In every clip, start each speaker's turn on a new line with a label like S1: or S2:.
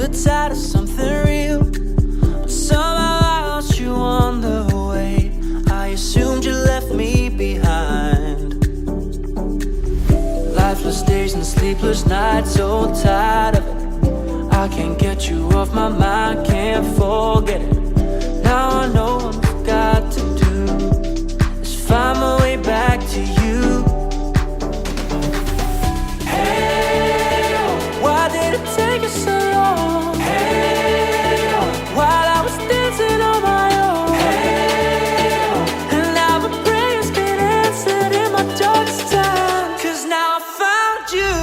S1: the tide of something real, but somehow I lost you on the way. I assumed you left me behind. Lifeless days and sleepless nights, so tired of it. I can't get you off my mind, can't forget it. Now I know what I've got to do is find my way back to you. Hey, why did it take us so long? Hey, while I was dancing on my own. Hey, and now my prayers been answered in my darkest time, 'cause now I found you.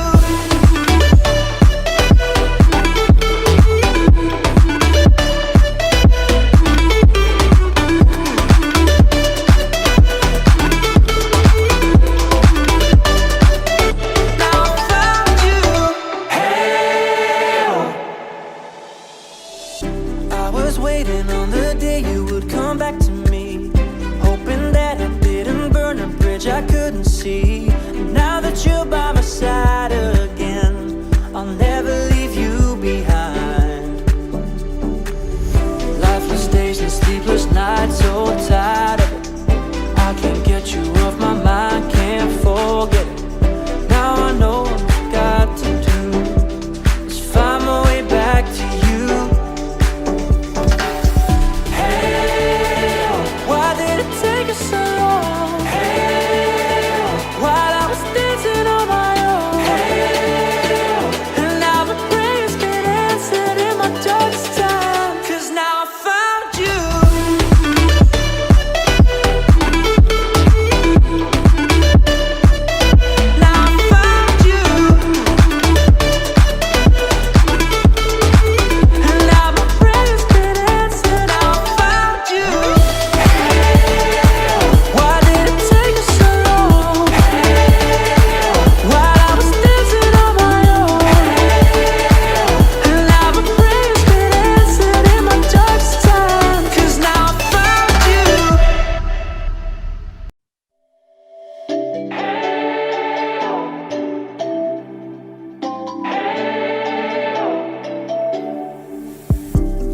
S1: Waiting on the day you would come back to me, hoping that I didn't burn a bridge I couldn't see. Now that you're by my side again, I'll never leave you behind. Lifeless days and sleepless nights, so tired of it. I can't get you off my mind, can't forget it. Now I know what I've got to do is find my way back to you. Take us so long. Hey, while I was dancing on my own. Hey, and now my prayers been answered in my darkest time, 'cause now I found you. Now I found you. And now my prayers been answered. Now I found you.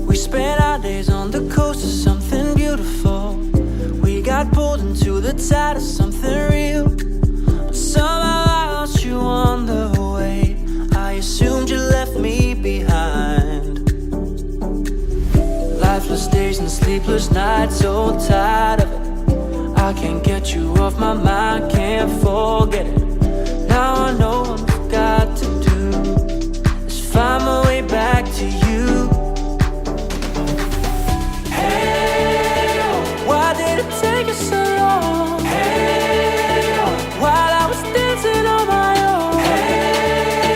S1: We spent our days on the coast of something beautiful. We got pulled into the tide of something real, but somehow I lost you on the way. I assumed you left me behind. Lifeless days and sleepless nights, so tired of it. I can't get you off my mind, can't forget it. Now I know what I've got to do is find my way back to you. Why did it take us so long? Hey, while I was dancing on my own. Hey,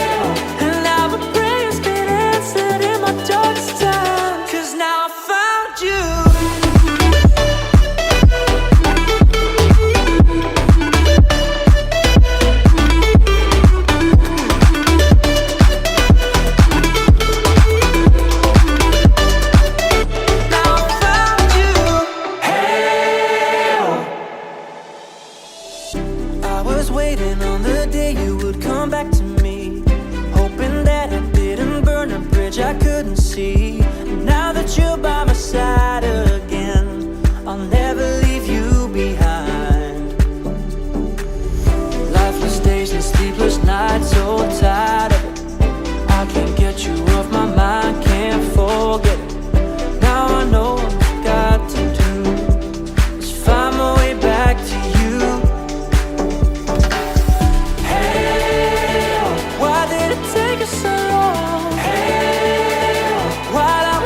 S1: and now my prayers been answered in my darkest time, 'cause now I found you. Waiting on the day you would come back to me, hoping that I didn't burn a bridge I couldn't see. Now that you're by my side again, I'll never leave you behind. Lifeless days and sleepless nights, so tired of it. I can't get you off my mind, can't forget it. Now I know what I've got to do is find my way back to you. Take us so long. Hey, while I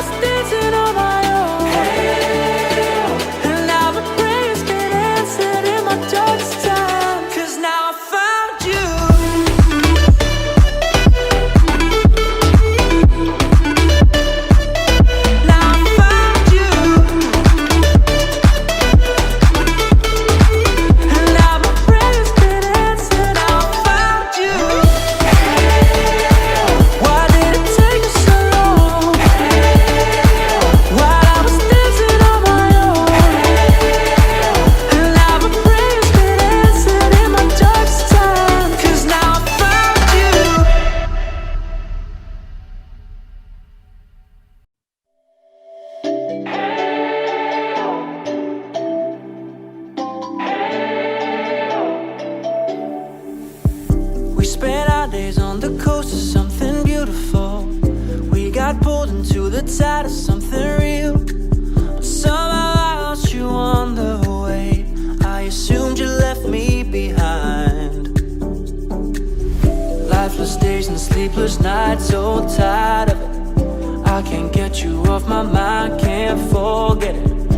S1: got pulled into the tide of something real, but somehow I lost you on the way. I assumed you left me behind. Lifeless days and sleepless nights, so tired of it. I can't get you off my mind, can't forget it.